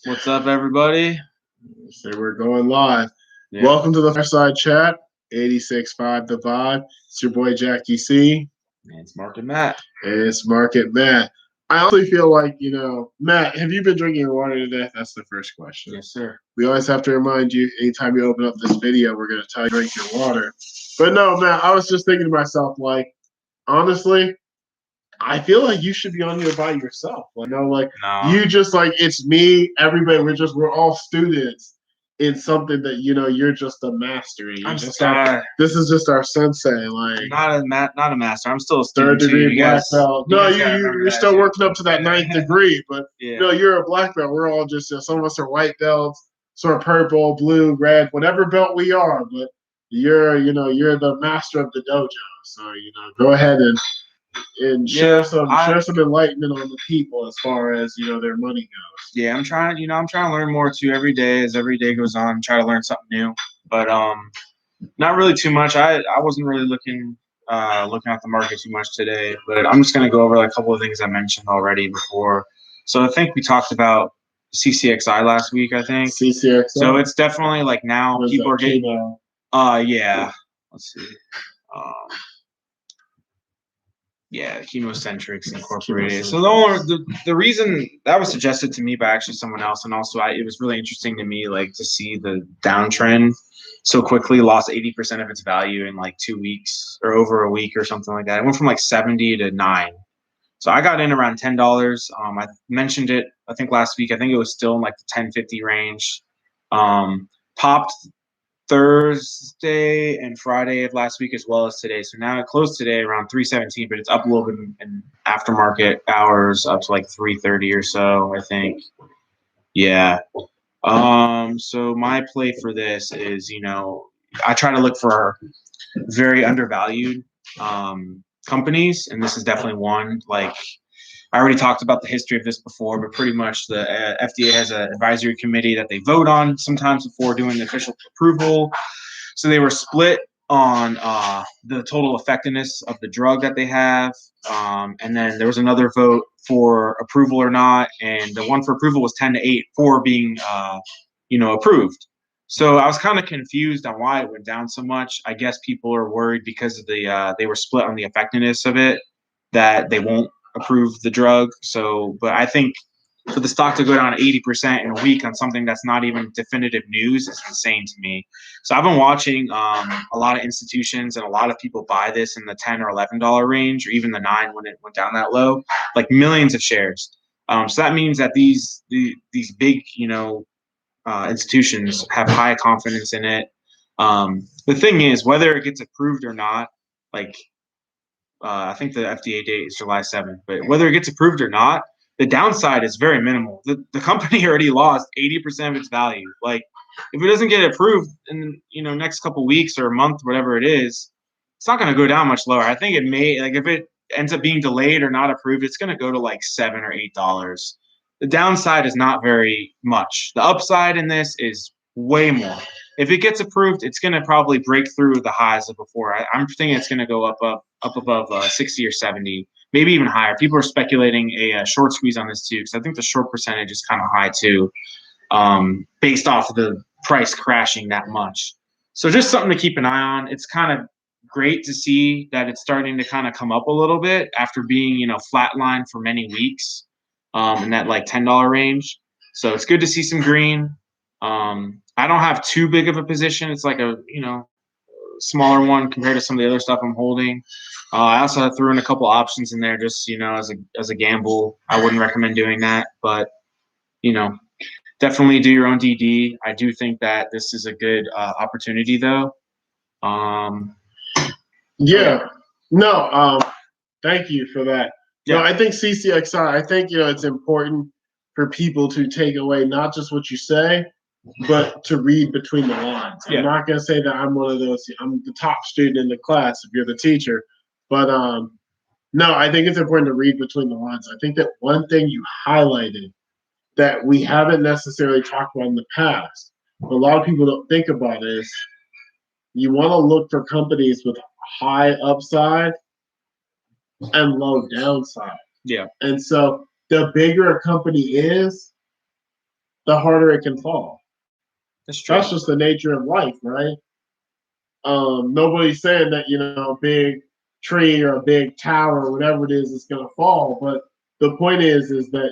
What's up, everybody? So we're going live. Yeah. Welcome to the Fireside Chat, 86.5 The Vibe. It's your boy Jack DC. And it's Mark and Matt. And it's Market Matt. I honestly feel like, Matt, have you been drinking your water today? That's the first question. Yes, sir. We always have to remind you, anytime you open up this video, we're going to tell you to drink your water. But no, Matt, I was just thinking to myself, honestly, I feel like you should be on here by yourself. No. You just it's me, everybody. We're all students in something that you're just a master in. This is just our sensei. Not a master. I'm still a student. Third degree black belt. No, you're still working up to that ninth degree, but yeah. No, you're a black belt. We're all just some of us are white belts, sort of purple, blue, red, whatever belt we are. But you're the master of the dojo. So go ahead and share some enlightenment on the people as far as their money goes. Yeah, I'm trying to learn more too every day. As every day goes on, try to learn something new. But not really too much. I wasn't really looking at the market too much today. But I'm just gonna go over a couple of things I mentioned already before. So I think we talked about CCXI last week. I think CCXI. So it's definitely now people are getting. Yeah. Let's see. Yeah, Chemocentrics Incorporated. So the reason that was suggested to me by actually someone else, and also it was really interesting to me, to see the downtrend so quickly, lost 80% of its value in 2 weeks or over a week or something like that. It went from 70 to 9. So I got in around $10. I mentioned it, I think last week. I think it was still in the 10.50 range. Popped Thursday and Friday of last week as well as today. So now it closed today around 317, but it's up a little bit in aftermarket hours, up to 330 or so, I think. Yeah. So my play for this is, I try to look for very undervalued companies, and this is definitely one. I already talked about the history of this before, but pretty much the FDA has an advisory committee that they vote on sometimes before doing the official approval. So they were split on the total effectiveness of the drug that they have. And then there was another vote for approval or not. And the one for approval was 10-8 for being, approved. So I was kind of confused on why it went down so much. I guess people are worried because of they were split on the effectiveness of it, that they won't approve the drug. So, but I think for the stock to go down 80% in a week on something that's not even definitive news is insane to me. So I've been watching a lot of institutions, and a lot of people buy this in the $10 or $11 range, or even the 9 when it went down that low, millions of shares. So that means that these big, institutions have high confidence in it. The thing is, whether it gets approved or not, I think the FDA date is July 7th, but whether it gets approved or not, the downside is very minimal. The company already lost 80% of its value. If it doesn't get approved in next couple weeks or a month, whatever it is, it's not going to go down much lower. I think it may, if it ends up being delayed or not approved, it's going to go to $7 or $8. The downside is not very much. The upside in this is way more. If it gets approved, it's going to probably break through the highs of before. I'm thinking it's going to go up above 60 or 70, maybe even higher. People are speculating a short squeeze on this too, because I think the short percentage is kind of high too, based off of the price crashing that much. So just something to keep an eye on. It's kind of great to see that it's starting to kind of come up a little bit after being, flatline for many weeks in that $10 range. So it's good to see some green. I don't have too big of a position. It's a smaller one compared to some of the other stuff I'm holding. I also threw in a couple options in there just as a gamble. I wouldn't recommend doing that, but definitely do your own DD. I do think that this is a good opportunity though. Thank you for that. Yeah. No, I think CCXI. I think it's important for people to take away not just what you say, but to read between the lines. I'm not going to say that I'm one of those. I'm the top student in the class if you're the teacher, but no, I think it's important to read between the lines. I think that one thing you highlighted that we haven't necessarily talked about in the past, but a lot of people don't think about is you want to look for companies with high upside and low downside. Yeah. And so the bigger a company is, the harder it can fall. That's true. That's just the nature of life, right? Nobody's saying that a big tree or a big tower or whatever it is going to fall, but the point is that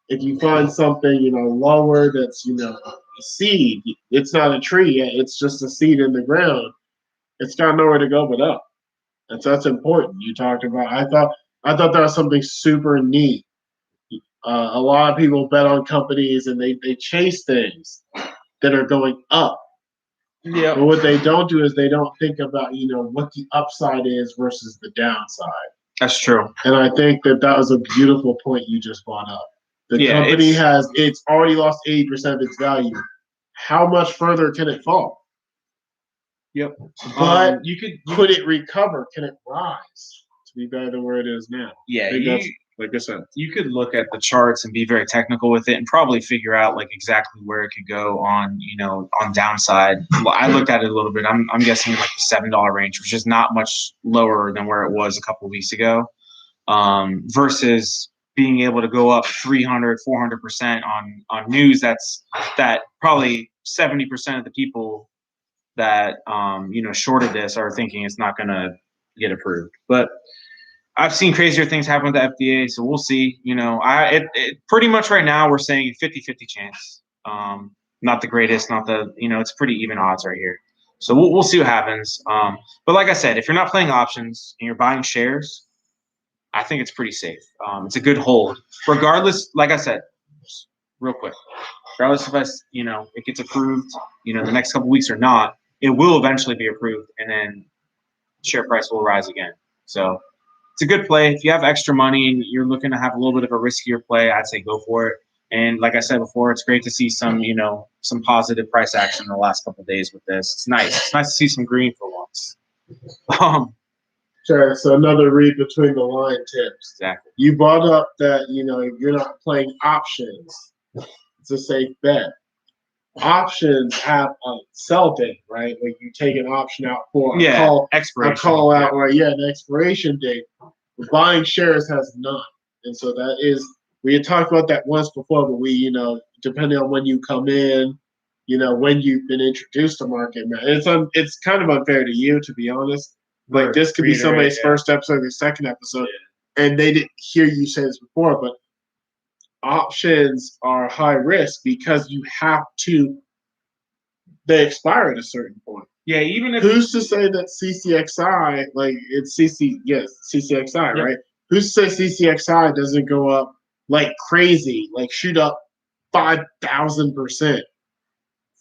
if you find something lower that's a seed, it's not a tree yet, it's just a seed in the ground. It's got nowhere to go but up, and so that's important. You talked about. I thought that was something super neat. A lot of people bet on companies and they chase things that are going up. Yeah. But what they don't do is they don't think about, what the upside is versus the downside. That's true. And I think that was a beautiful point you just brought up. The company it's already lost 80% of its value. How much further can it fall? Yep. But could it recover? Can it rise to be better than where it is now? Yeah. Like I said, you could look at the charts and be very technical with it and probably figure out like exactly where it could go on, on downside. I looked at it a little bit. I'm guessing like the $7 range, which is not much lower than where it was a couple of weeks ago, versus being able to go up 300, 400% on news that probably 70% of the people that shorted this are thinking it's not going to get approved. But I've seen crazier things happen with the FDA, so we'll see. Pretty much right now we're saying 50-50 chance. Not the greatest, not the it's pretty even odds right here. So we'll see what happens. But like I said, if you're not playing options and you're buying shares, I think it's pretty safe. It's a good hold, regardless. Like I said, real quick, regardless if it gets approved, the next couple weeks or not, it will eventually be approved, and then share price will rise again. So it's a good play. If you have extra money and you're looking to have a little bit of a riskier play, I'd say go for it. And like I said before, it's great to see some positive price action in the last couple of days with this. It's nice. It's nice to see some green for once. Sure. So another read between the line tips. Exactly. You brought up that if you're not playing options, it's a safe bet. Options have a sell date, right? Like you take an option out for expiration. A call out, right? Yeah, an expiration date. Buying shares has none, and so that is we had talked about that once before, but we depending on when you come in, when you've been introduced to market, man, it's kind of unfair to you, to be honest. Like this could be somebody's first episode or second episode, and they didn't hear you say this before, but options are high risk because they expire at a certain point. Yeah, even if who's to say that CCXI, like it's CCXI, yep. Right? Who's to say CCXI doesn't go up like crazy, like shoot up 5,000%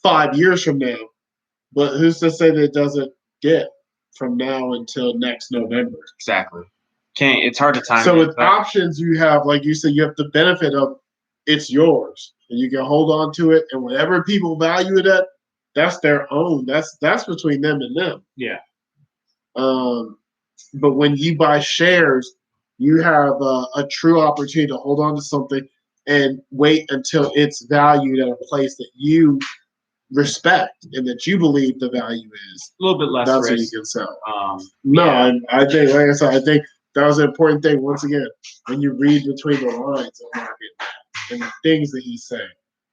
5 years from now? But who's to say that it doesn't dip from now until next November? Exactly. It's hard to time. So with options, you have, like you said, you have the benefit of it's yours, and you can hold on to it, and whatever people value it at, that's their own. That's between them and them. Yeah. But when you buy shares, you have a true opportunity to hold on to something and wait until it's valued at a place that you respect and that you believe the value is. A little bit less that's risk. What you can sell. I think, like I said, I think that was an important thing. Once again, when you read between the lines of market and the things that he's saying,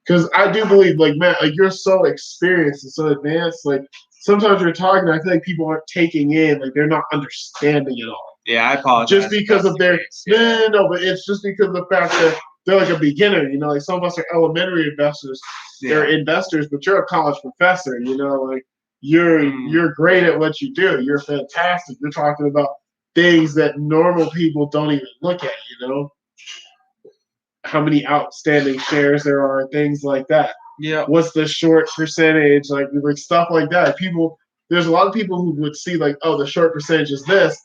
because I do believe, like Matt, like you're so experienced and so advanced. Like sometimes you're talking, I feel like people aren't taking in, like they're not understanding it all. Yeah, I apologize. Just because of their no, but it's just because of the fact that they're like a beginner. Like some of us are elementary investors. Yeah. They're investors, but you're a college professor. Like you're great at what you do. You're fantastic. You're talking about things that normal people don't even look at. How many outstanding shares there are, things like that. Yeah. What's the short percentage, like stuff like that. There's a lot of people who would see like, oh, the short percentage is this.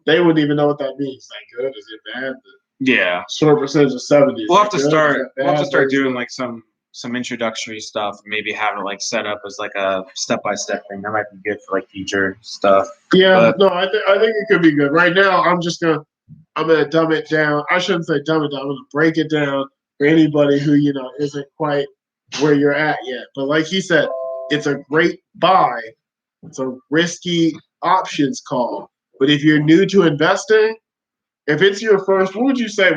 They wouldn't even know what that means. Like, good, is it bad? Yeah. Short percentage of 70. We'll have to start doing like some introductory stuff. Maybe have it like set up as like a step-by-step thing. That might be good for like future stuff. Yeah. No, I think it could be good. Right now, I'm going to dumb it down. I shouldn't say dumb it down. I'm going to break it down for anybody who, isn't quite where you're at yet. But like he said, it's a great buy. It's a risky options call. But if you're new to investing, if it's your first, what would you say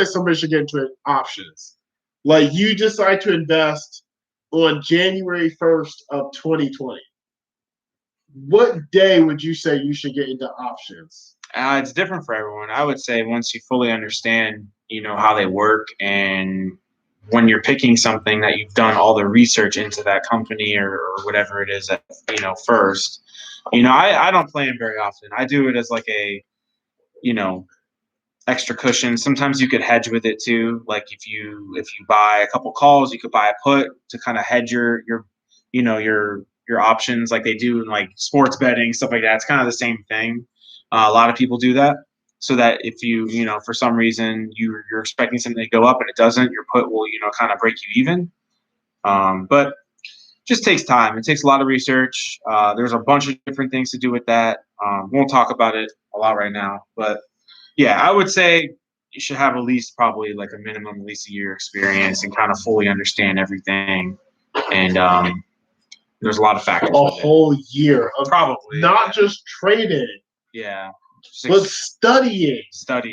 somebody should get into options? Like you decide to invest on January 1st of 2020. What day would you say you should get into options? It's different for everyone. I would say once you fully understand, how they work, and when you're picking something that you've done all the research into that company or whatever it is that, first. I don't play them very often. I do it as like a, you know, extra cushion. Sometimes you could hedge with it too. Like if you buy a couple calls, you could buy a put to kind of hedge your options like they do in like sports betting, stuff like that. It's kind of the same thing. A lot of people do that so that if for some reason you're expecting something to go up and it doesn't, your put will, kind of break you even. But just takes time. It takes a lot of research. There's a bunch of different things to do with that. Won't talk about it a lot right now, but yeah, I would say you should have at least probably like a minimum, at least a year experience and kind of fully understand everything. And there's a lot of factors. A whole year of probably not just trading. Yeah. But studying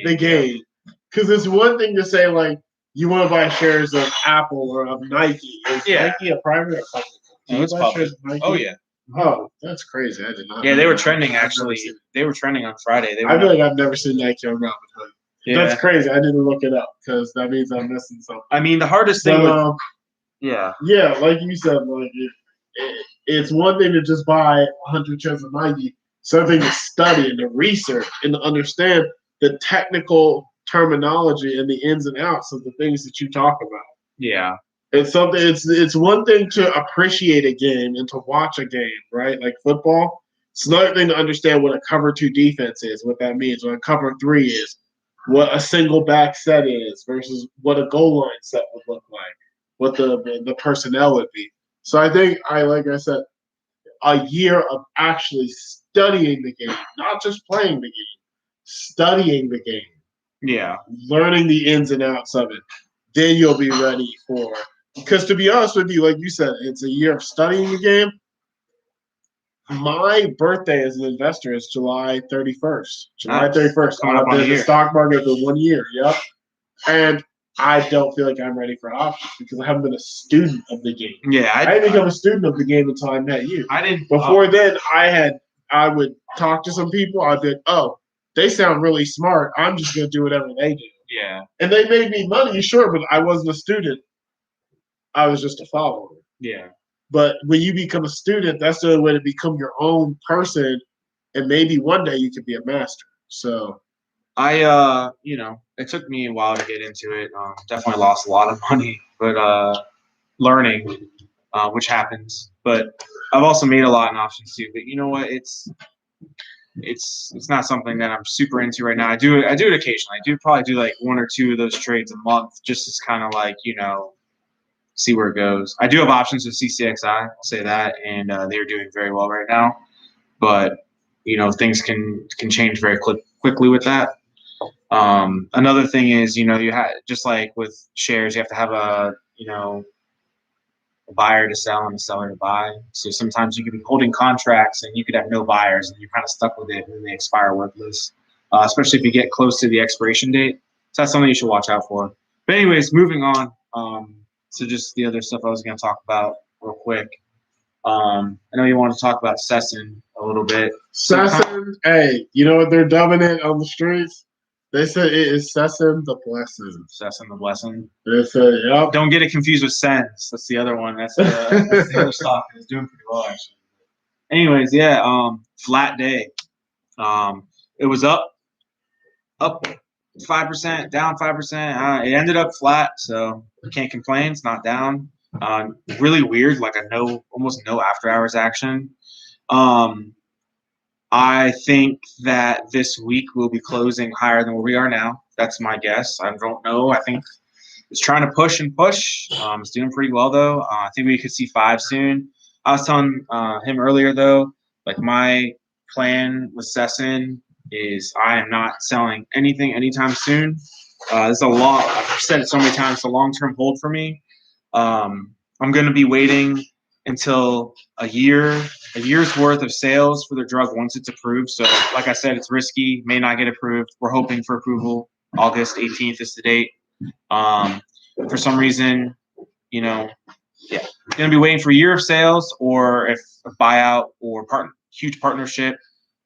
the game. Because it's one thing to say, like, you want to buy shares of Apple or of Nike. Is Nike a private or public? No, it's public. Oh, yeah. Oh, that's crazy. I did not. Yeah, they were trending, actually. They were trending on Friday. I feel like I've never seen Nike on Robinhood. Yeah. That's crazy. I didn't look it up because that means I'm missing something. I mean, the hardest thing yeah, like you said, like it's one thing to just buy 100 shares of Nike. Something to study and to research and to understand the technical terminology and the ins and outs of the things that you talk about. Yeah. It's something. It's one thing to appreciate a game and to watch a game, right? Like football. It's another thing to understand what a cover 2 defense is, what that means, what a cover 3 is, what a single back set is versus what a goal line set would look like, what the personnel would be. So I think like I said, a year of actually studying the game, not just playing the game, studying the game. Yeah. Learning the ins and outs of it. Then you'll be ready for. Because to be honest with you, like you said, it's a year of studying the game. My birthday as an investor is July 31st. July 31st. I've been in the stock market for 1 year. Yep. And I don't feel like I'm ready for options because I haven't been a student of the game. Yeah, I didn't become a student of the game until I met you. I didn't. Before then, I would talk to some people. I'd be like, oh, they sound really smart. I'm just going to do whatever they do. Yeah. And they made me money, sure, but I wasn't a student. I was just a follower. Yeah. But when you become a student, that's the only way to become your own person. And maybe one day you could be a master. So it took me a while to get into it. Definitely lost a lot of money, but learning, which happens. But I've also made a lot in options too. But you know what? It's not something that I'm super into right now. I do it occasionally. I do probably do like 1 or 2 of those trades a month, just as kind of like, see where it goes. I do have options with CCXI, I'll say that, and they're doing very well right now. But things can change very quickly with that. Another thing is, you have, just like with shares, you have to have a buyer to sell and a seller to buy. So sometimes you could be holding contracts and you could have no buyers and you're kind of stuck with it and then they expire worthless, especially if you get close to the expiration date. So that's something you should watch out for. But anyways, moving on to just the other stuff I was going to talk about real quick. I know you want to talk about Sesson a little bit. Sesson, hey, you know what they're dubbing it on the streets? They said it is Sesson the Blessing. Sesson the Blessing. They said, yep. Don't get it confused with Sens. That's the other one. That's the other stock. It's doing pretty well, actually. Anyways, yeah, flat day. It was up 5%, down 5%. It ended up flat, so can't complain. It's not down. Really weird, like almost no after hours action. I think that this week we'll be closing higher than where we are now. That's my guess. I don't know. I think it's trying to push and push. It's doing pretty well, though. I think we could see 5 soon. I was telling him earlier, though, like my plan with Sesson is I am not selling anything anytime soon. It's I've said it so many times, it's a long-term hold for me. I'm going to be waiting until a year's worth of sales for the drug once it's approved. So like I said, it's risky, may not get approved. We're hoping for approval. August 18th is the date. for some reason, you know, yeah, going to be waiting for a year of sales, or if a buyout or huge partnership,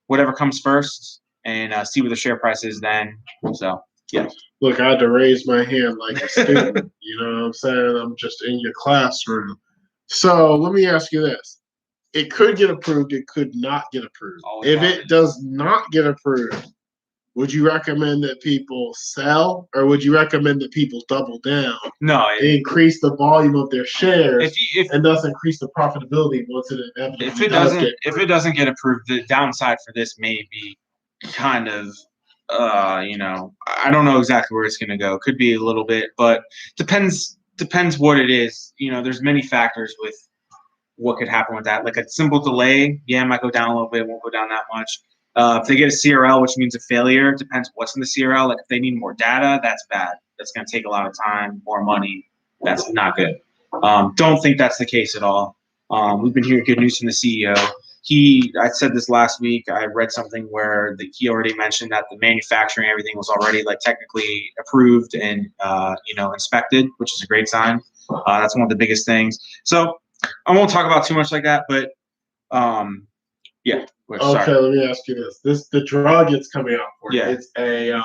whatever comes first, and see what the share price is then. So, yeah. Look, I had to raise my hand like a student. You know what I'm saying? I'm just in your classroom. So let me ask you this. It could get approved. It could not get approved. If it does not get approved, would you recommend that people sell, or would you recommend that people double down? No, increase the volume of their shares, and thus increase the profitability once it inevitably if it doesn't get approved, the downside for this may be kind of, I don't know exactly where it's going to go. Could be a little bit, but depends what it is. There's many factors with what could happen with that. Like a simple delay, it might go down a little bit. It won't go down that much. If they get a CRL, which means a failure, it depends what's in the CRL. Like if they need more data, that's bad. That's going to take a lot of time, more money. That's not good. Don't think that's the case at all. We've been hearing good news from the CEO. I said this last week. I read something where he already mentioned that the manufacturing, everything was already like technically approved and inspected, which is a great sign. That's one of the biggest things. So I won't talk about too much like that, but yeah. Okay, let me ask you this: the drug it's coming out for. Yeah. It's a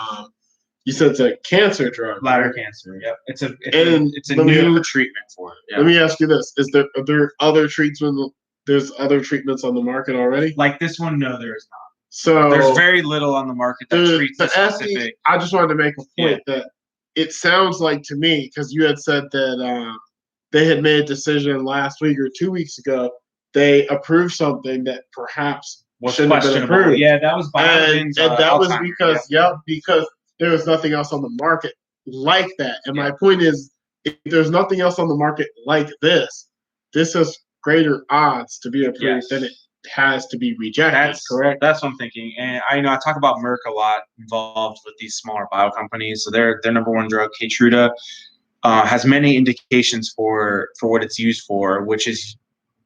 you said it's a cancer drug. Bladder cancer. Yep. It's a new treatment for it. Yeah. Let me ask you this: are there other treatments? There's other treatments on the market already. Like this one, no, there is not. So there's very little on the market that treats this specific. I just wanted to make a point that it sounds like to me, because you had said that they had made a decision last week or 2 weeks ago. They approved something that perhaps shouldn't have been approved. Yeah, that was and that was because because there was nothing else on the market like that. And my point is, if there's nothing else on the market like this has greater odds to be approved than it has to be rejected. That's correct. That's what I'm thinking. And I talk about Merck a lot, involved with these smaller bio companies. So their number one drug, Keytruda, has many indications for what it's used for, which is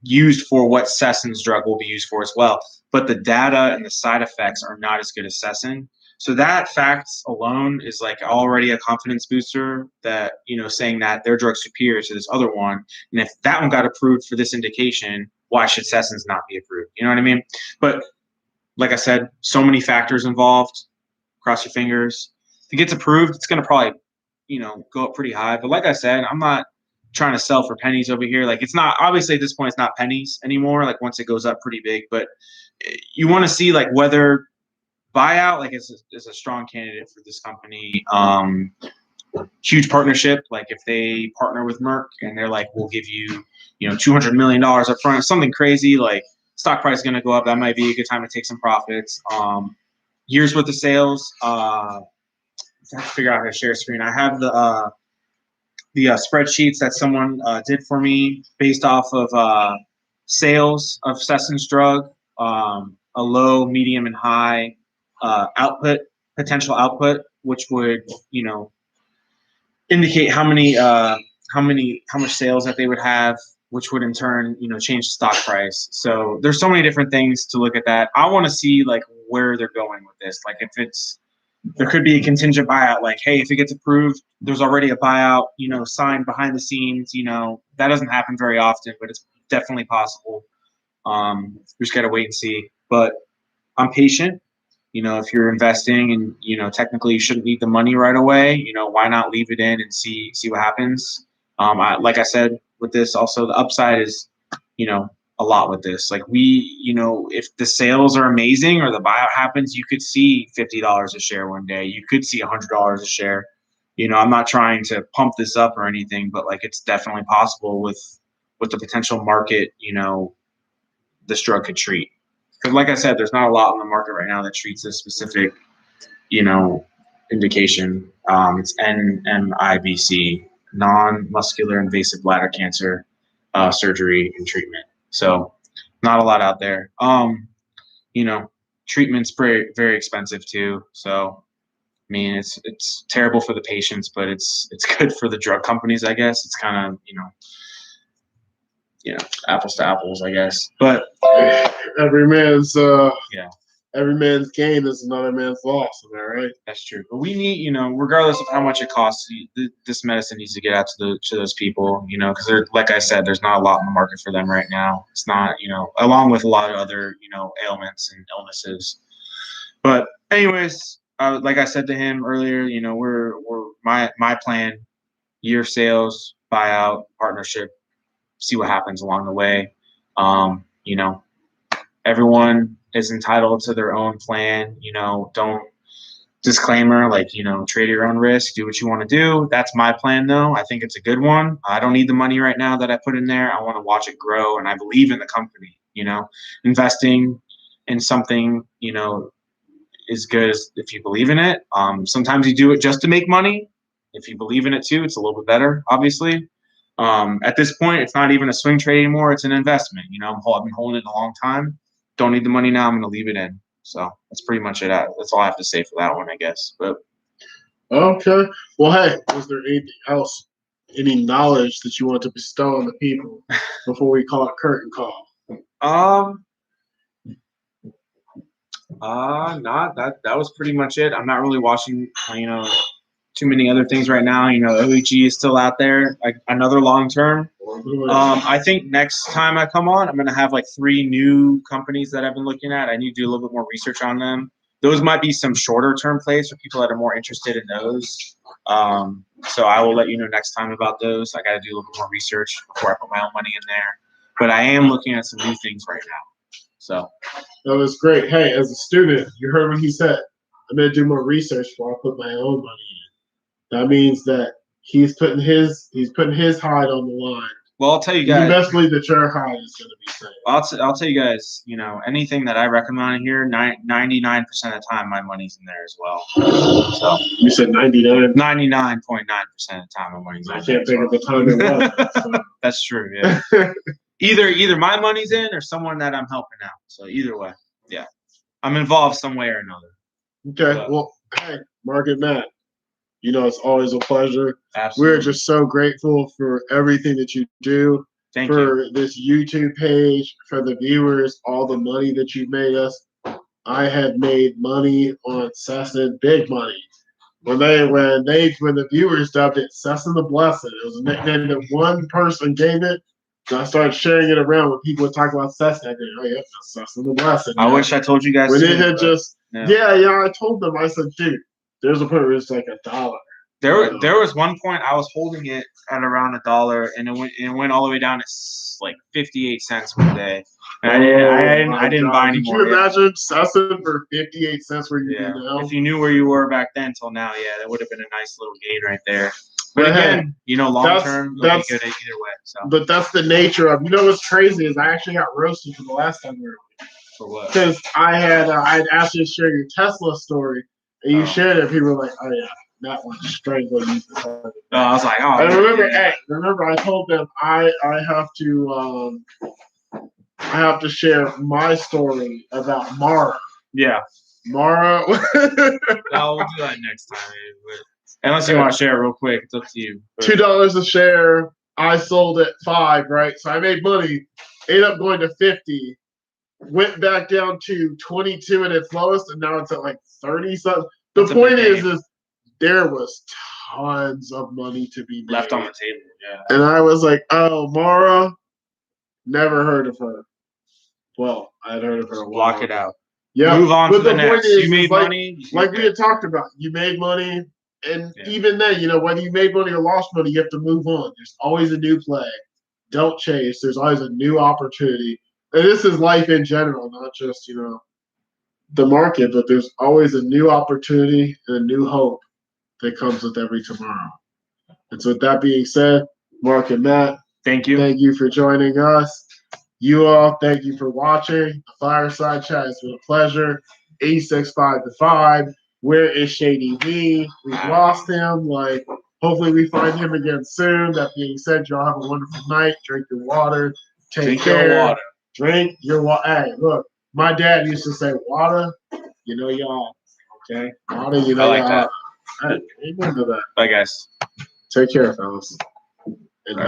used for what Sesson's drug will be used for as well. But the data and the side effects are not as good as Sesson. So that fact alone is like already a confidence booster that, saying that their drug's superior to this other one. And if that one got approved for this indication, why should Sesson's not be approved? You know what I mean? But like I said, so many factors involved. Cross your fingers. If it gets approved, it's going to probably, go up pretty high. But like I said, I'm not trying to sell for pennies over here. Like it's not, obviously at this point, it's not pennies anymore. Like once it goes up pretty big, but you want to see like whether buyout like is a strong candidate for this company. Huge partnership. Like if they partner with Merck and they're like, we'll give you, $200 million up front, something crazy, like stock price is going to go up. That might be a good time to take some profits. Years worth of sales. I have to figure out how to share screen. I have the spreadsheets that someone did for me based off of sales of Sesson's drug, a low, medium, and high potential output, which would indicate how much sales that they would have, which would in turn change the stock price. So there's so many different things to look at that. I want to see like where they're going with this. Like if there could be a contingent buyout, like, hey, if it gets approved, there's already a buyout, signed behind the scenes. That doesn't happen very often, but it's definitely possible. We just got to wait and see. But I'm patient. If you're investing and, technically you shouldn't need the money right away, why not leave it in and see what happens? Like I said, with this also, the upside is, a lot with this. Like if the sales are amazing or the buyout happens, you could see $50 a share one day. You could see $100 a share. I'm not trying to pump this up or anything, but like it's definitely possible with the potential market, this drug could treat. Because like I said, there's not a lot on the market right now that treats this specific, indication. It's NMIBC, non-muscular invasive bladder cancer surgery and treatment. So not a lot out there. Treatment's very, very expensive too. So, I mean, it's terrible for the patients, but it's good for the drug companies, I guess. It's kind of, apples to apples, I guess. But every man's every man's gain is another man's loss. Am I right? That's true. But we need, regardless of how much it costs, this medicine needs to get out to those people, because like I said, there's not a lot in the market for them right now. It's not, along with a lot of other, ailments and illnesses. But anyways, like I said to him earlier, we're my plan, year sales, buyout, partnership, see what happens along the way. Everyone is entitled to their own plan. Don't disclaimer, trade at your own risk, do what you want to do. That's my plan, though. I think it's a good one. I don't need the money right now that I put in there. I want to watch it grow, and I believe in the company. Investing in something, is good if you believe in it. Sometimes you do it just to make money. If you believe in it too, it's a little bit better, obviously. At this point, it's not even a swing trade anymore. It's an investment. I've been holding it a long time. Don't need the money now. I'm going to leave it in. So that's pretty much it. That's all I have to say for that one, I guess. But okay. Well, hey, was there anything else, any knowledge that you want to bestow on the people before we call it curtain call? Not that was pretty much it. I'm not really watching, too many other things right now. OEG is still out there, like another long term. I think next time I come on, I'm going to have like 3 new companies that I've been looking at. I need to do a little bit more research on them. Those might be some shorter term plays for people that are more interested in those. So I will let you know next time about those. I got to do a little bit more research before I put my own money in there. But I am looking at some new things right now. So that was great. Hey, as a student, you heard what he said. I'm going to do more research before I put my own money in. That means that he's putting his hide on the line. Well, I'll tell you guys. You best believe that your hide is going to be safe. I'll tell you guys. Anything that I recommend here, 99% of the time, my money's in there as well. So you said 99. 99.9% of the time, my money's in there. I can't think of the time it was. So. That's true. Yeah. Either my money's in or someone that I'm helping out. So either way, yeah, I'm involved some way or another. Okay. Well, hey, Mark and Matt. It's always a pleasure. Absolutely. We're just so grateful for everything that you do, Thank for you. this YouTube page, for the viewers, all the money that you've made us. I had made money on Cessna, big money. When the viewers dubbed it Cessna the Blessed, it was a nickname that one person gave it. So I started sharing it around when people would talk about Cessna. I go, oh yeah, Cessna the Blessed. I wish I told you guys. When it had just I told them. I said, dude. There's a point where it's like $1. There was one point I was holding it at around $1, and it went all the way down to like 58 cents one day. And I didn't buy any more. Could you imagine Cessna for 58 cents where you do now? If you knew where you were back then till now, that would have been a nice little gain right there. But again, long term, it'll be good either way. So. But that's the nature of. What's crazy is I actually got roasted for the last time we were. For what? Because I'd asked you to share your Tesla story. And you shared it, people were like, oh, yeah, that one's strangled you. I was like, oh. I remember I told them I have to share my story about Mara. Yeah. Mara. No, we'll do that next time. Unless you want to share it real quick. It's up to you. $2 a share. I sold at $5, right? So I made money. Ended up going to 50. Went back down to 22 at its lowest, and now it's at like 30 something. The point is there was tons of money to be made. Left on the table, yeah. And I was like, oh, Mara, never heard of her. Well, I had heard of her a while. Block it out. Yeah. Move on to the next. You made money. Like we had talked about, you made money. And even then, whether you made money or lost money, you have to move on. There's always a new play. Don't chase. There's always a new opportunity. And this is life in general, not just, the market, but there's always a new opportunity and a new hope that comes with every tomorrow. And so with that being said, Mark and Matt, thank you. Thank you for joining us. You all, thank you for watching. The Fireside Chat has been a pleasure. 865-5. Where is Shady V? We've lost him. Hopefully we find him again soon. That being said, y'all have a wonderful night. Drink your water. Take care. Your water. Drink your water. Hey, look, my dad used to say, water, y'all. Okay? Water, I like y'all. that. Hey, amen to that. Bye, guys. Take care, fellas. And